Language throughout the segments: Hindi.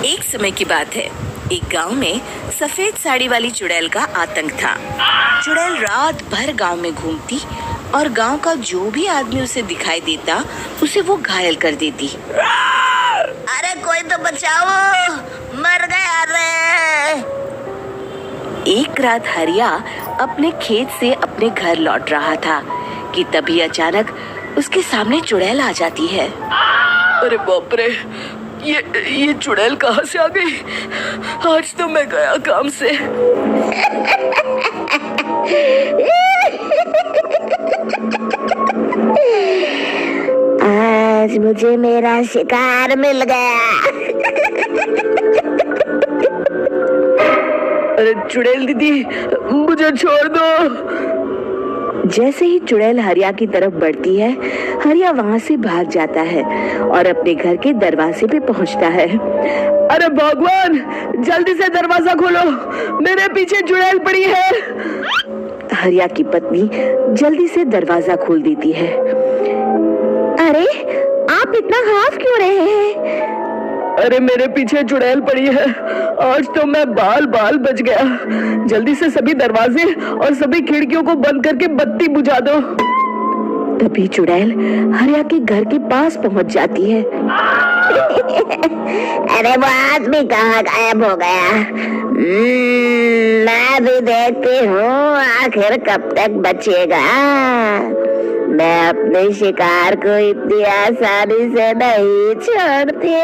एक समय की बात है। एक गांव में सफेद साड़ी वाली चुड़ैल का आतंक था। चुड़ैल रात भर गांव में घूमती और गांव का जो भी आदमी उसे दिखाई देता उसे वो घायल कर देती। अरे कोई तो बचाओ, मर गया रे। एक रात हरिया अपने खेत से अपने घर लौट रहा था कि तभी अचानक उसके सामने चुड़ैल आ जाती है। अरे बाप रे, ये चुड़ैल कहाँ से आ गई? आज तो मैं गया काम से। आज मुझे मेरा शिकार मिल गया। अरे चुड़ैल दीदी, मुझे छोड़ दो। जैसे ही चुड़ैल हरिया की तरफ बढ़ती है, हरिया वहाँ से भाग जाता है और अपने घर के दरवाजे पे पहुँचता है। अरे भगवान, जल्दी से दरवाजा खोलो, मेरे पीछे चुड़ैल पड़ी है। हरिया की पत्नी जल्दी से दरवाजा खोल देती है। अरे आप इतना हाफ क्यों रहे हैं? अरे मेरे पीछे चुड़ैल पड़ी है, आज तो मैं बाल बच गया। जल्दी से सभी दरवाजे और सभी खिड़कियों को बंद करके बत्ती बुझा दो। तभी चुड़ैल हरिया के घर के पास पहुंच जाती है। अरे वो आदमी कहाँ गायब हो गया? मैं भी देखती हूँ आखिर कब तक बचेगा। मैं अपने शिकार को इतनी आसानी से नहीं छोड़ती।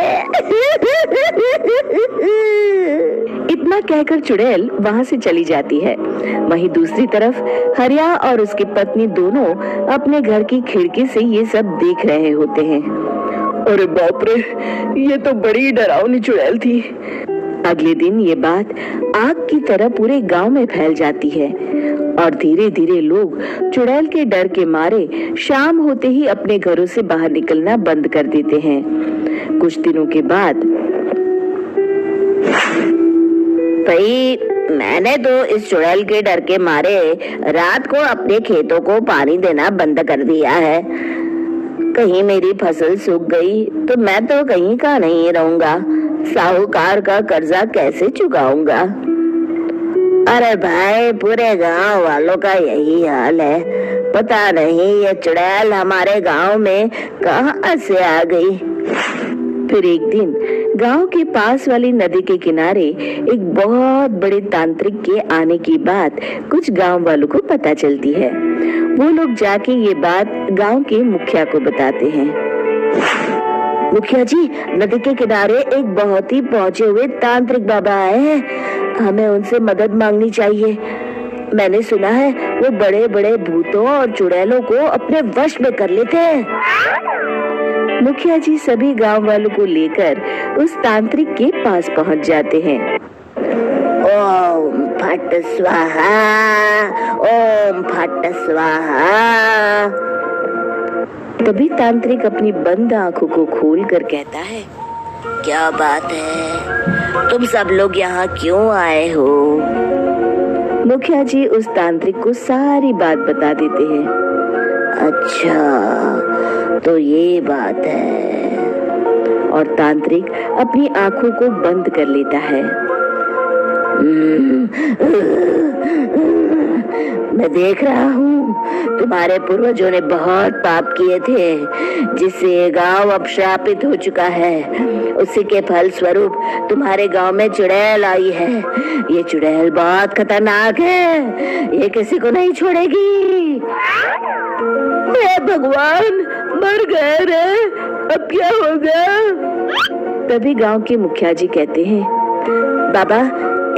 इतना कहकर चुड़ैल वहाँ से चली जाती है। वहीं दूसरी तरफ हरिया और उसकी पत्नी दोनों अपने घर की खिड़की से ये सब देख रहे होते हैं। अरे बाप रे, ये तो बड़ी डरावनी चुड़ैल थी। अगले दिन ये बात आग की तरह पूरे गांव में फैल जाती है और धीरे धीरे लोग चुड़ैल के डर के मारे शाम होते ही अपने घरों से बाहर निकलना बंद कर देते हैं। कुछ दिनों के बाद भाई, मैंने तो इस चुड़ैल के डर के मारे रात को अपने खेतों को पानी देना बंद कर दिया है। कहीं मेरी फसल सूख गई तो मैं तो कहीं का नहीं रहूंगा। साहूकार का कर्जा कैसे चुकाऊंगा? अरे भाई, पूरे गांव वालों का यही हाल है। पता नहीं ये चुड़ैल हमारे गांव में कहां से आ गई। फिर एक दिन गांव के पास वाली नदी के किनारे एक बहुत बड़े तांत्रिक के आने की बात कुछ गांव वालों को पता चलती है। वो लोग जाके ये बात गांव के मुखिया को बताते हैं। मुखिया जी, नदी के किनारे एक बहुत ही पहुंचे हुए तांत्रिक बाबा आए हैं, हमें उनसे मदद मांगनी चाहिए। मैंने सुना है वो बड़े बड़े भूतों और चुड़ैलों को अपने वश में कर लेते हैं। मुखिया जी सभी गांव वालों को लेकर उस तांत्रिक के पास पहुंच जाते हैं। ओम फट स्वाहा, ओम फट स्वाहा। तभी तांत्रिक अपनी बंद आंखों को खोलकर कहता है, क्या बात है? तुम सब लोग यहाँ क्यों आए हो? मुखिया जी उस तांत्रिक को सारी बात बता देते हैं। अच्छा, तो ये बात है। और तांत्रिक अपनी आंखों को बंद कर लेता है। मैं देख रहा हूँ तुम्हारे पूर्वजों ने बहुत पाप किए थे, जिससे ये गांव अब श्रापित हो चुका है। उसी के फल स्वरूप तुम्हारे गांव में चुड़ैल आई है। ये चुड़ैल बहुत खतरनाक है, ये किसी को नहीं छोड़ेगी। हे भगवान, मर गए रे, अब क्या होगा? तभी गांव के मुखिया जी कहते हैं, बाबा,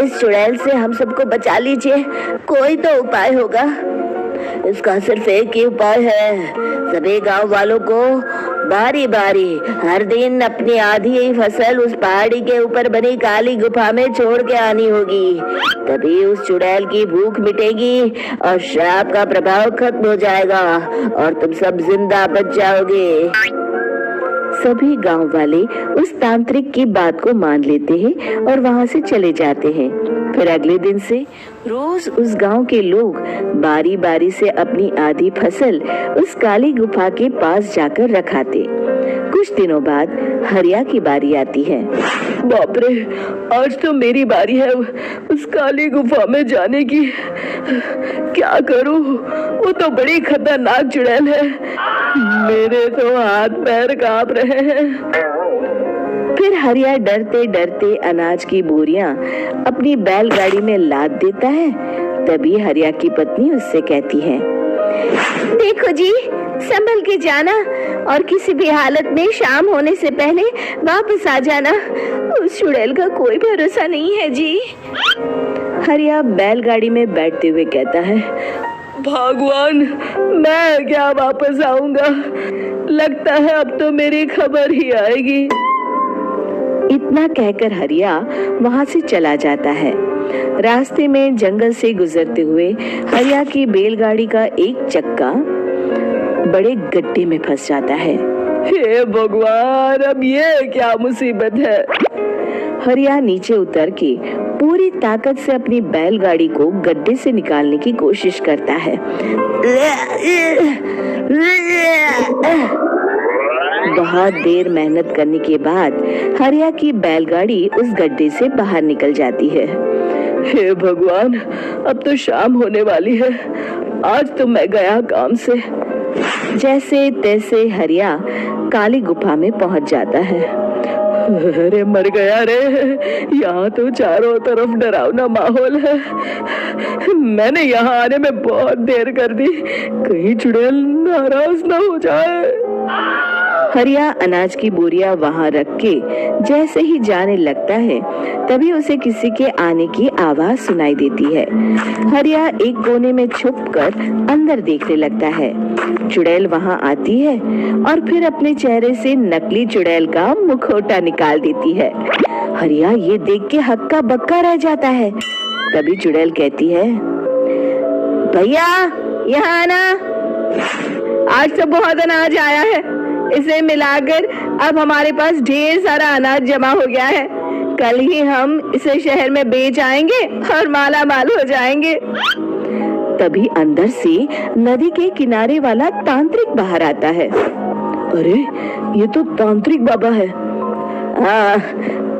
इस चुड़ैल से हम सबको बचा लीजिए, कोई तो उपाय होगा। इसका सिर्फ एक ही उपाय है, सभी गांव वालों को बारी बारी हर दिन अपनी आधी फसल उस पहाड़ी के ऊपर बनी काली गुफा में छोड़ के आनी होगी। तभी उस चुड़ैल की भूख मिटेगी और श्राप का प्रभाव खत्म हो जाएगा और तुम सब जिंदा बच जाओगे। सभी गांव वाले उस तांत्रिक की बात को मान लेते हैं और वहां से चले जाते हैं। फिर अगले दिन से रोज उस गांव के लोग बारी बारी से अपनी आधी फसल उस काली गुफा के पास जाकर रखाते। कुछ दिनों बाद हरिया की बारी आती है। बाप रे, आज तो मेरी बारी है उस काली गुफा में जाने की। क्या करूं, वो तो बड़ी खतरनाक चुड़ैल है। मेरे तो हाथ पैर कांप रहे हैं। फिर हरिया डरते डरते अनाज की बोरियां अपनी बैलगाड़ी में लाद देता है। तभी हरिया की पत्नी उससे कहती है, देखो जी, संभल के जाना और किसी भी हालत में शाम होने से पहले वापस आ जाना। उस चुड़ैल का कोई भरोसा नहीं है जी। हरिया बैलगाड़ी में बैठते हुए कहता है, भगवान, मैं क्या वापस आऊंगा। लगता है अब तो मेरी खबर ही आएगी। इतना कहकर हरिया वहां से चला जाता है। रास्ते में जंगल से गुजरते हुए हरिया की बैलगाड़ी का एक चक्का बड़े गड्ढे में फंस जाता है। हे भगवान, अब ये क्या मुसीबत है। हरिया नीचे उतर के पूरी ताकत से अपनी बैलगाड़ी को गड्ढे से निकालने की कोशिश करता है। बहुत देर मेहनत करने के बाद हरिया की बैलगाड़ी उस गड्ढे से बाहर निकल जाती है। हे भगवान, अब तो शाम होने वाली है। आज तो मैं गया काम से। जैसे तैसे हरिया काली गुफा में पहुंच जाता है। अरे मर गया रे, यहाँ तो चारों तरफ डरावना माहौल है। मैंने यहाँ आने में बहुत देर कर दी, कहीं चुड़ैल नाराज ना हो जाए। हरिया अनाज की बोरिया वहां रख के जैसे ही जाने लगता है, तभी उसे किसी के आने की आवाज सुनाई देती है। हरिया एक कोने में छुपकर अंदर देखने लगता है। चुड़ैल वहां आती है और फिर अपने चेहरे से नकली चुड़ैल का मुखौटा निकाल देती है। हरिया ये देख के हक्का बक्का रह जाता है। तभी चुड़ैल कहती है, भैया यहाँ आना, आज तो बहुत अनाज आया है। इसे मिलाकर अब हमारे पास ढेर सारा अनाज जमा हो गया है। कल ही हम इसे शहर में बेच आएंगे और माला माल हो जाएंगे। तभी अंदर से नदी के किनारे वाला तांत्रिक बाहर आता है। अरे, ये तो तांत्रिक बाबा है। हाँ,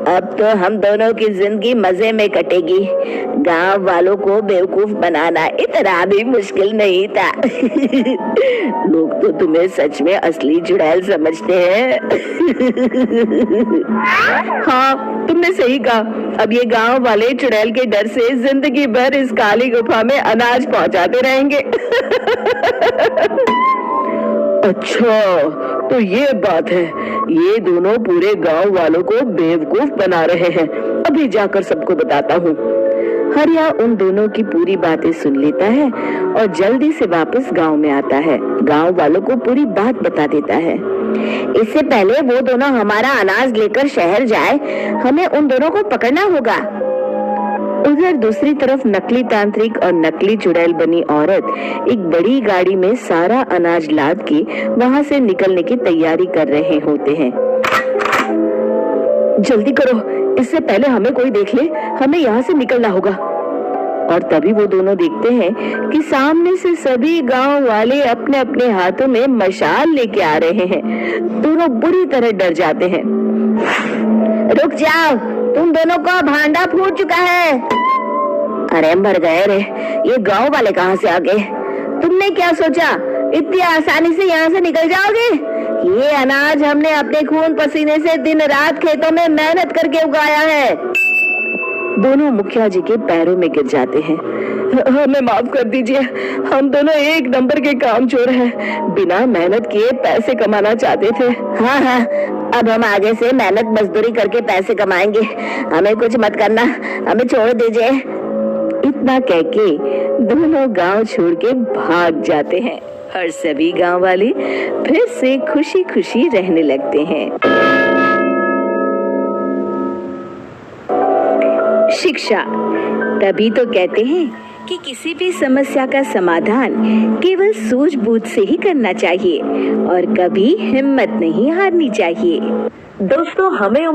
अब तो हम दोनों की जिंदगी मजे में कटेगी। गांव वालों को बेवकूफ बनाना इतना भी मुश्किल नहीं था। लोग तो तुम्हें सच में असली चुड़ैल समझते हैं। हाँ, तुमने सही कहा। अब ये गांव वाले चुड़ैल के डर से जिंदगी भर इस काली गुफा में अनाज पहुंचाते रहेंगे। अच्छा, तो ये बात है। ये दोनों पूरे गांव वालों को बेवकूफ बना रहे हैं। अभी जाकर सबको बताता हूँ। हरिया उन दोनों की पूरी बातें सुन लेता है और जल्दी से वापस गांव में आता है। गांव वालों को पूरी बात बता देता है। इससे पहले वो दोनों हमारा अनाज लेकर शहर जाए, हमें उन दोनों को पकड़ना होगा। उधर दूसरी तरफ नकली तांत्रिक और नकली चुड़ैल बनी औरत एक बड़ी गाड़ी में सारा अनाज लाद के वहां से निकलने की तैयारी कर रहे होते हैं। जल्दी करो, इससे पहले हमें कोई देख ले। हमें यहाँ से निकलना होगा। और तभी वो दोनों देखते हैं कि सामने से सभी गांव वाले अपने अपने हाथों में मशाल लेके आ रहे हैं। दोनों बुरी तरह डर जाते हैं। रुक जाओ, तुम दोनों का भांडा फूट चुका है। अरे मर गए रे, ये गांव वाले कहाँ से आ गए? तुमने क्या सोचा इतनी आसानी से यहाँ से निकल जाओगे? ये अनाज हमने अपने खून पसीने से दिन रात खेतों में मेहनत करके उगाया है। दोनों मुखिया जी के पैरों में गिर जाते हैं। हमें माफ कर दीजिए, हम दोनों एक नंबर के काम चोर हैं। बिना मेहनत किए पैसे कमाना चाहते थे। हाँ, अब हम आगे से मेहनत मजदूरी करके पैसे कमाएंगे। हमें कुछ मत करना, हमें छोड़ दीजिए। इतना कह के दोनों गांव छोड़ के भाग जाते हैं और सभी गांव वाले फिर से खुशी खुशी रहने लगते हैं। शिक्षा, तभी तो कहते हैं कि किसी भी समस्या का समाधान केवल सूझबूझ से ही करना चाहिए और कभी हिम्मत नहीं हारनी चाहिए। दोस्तों, हमें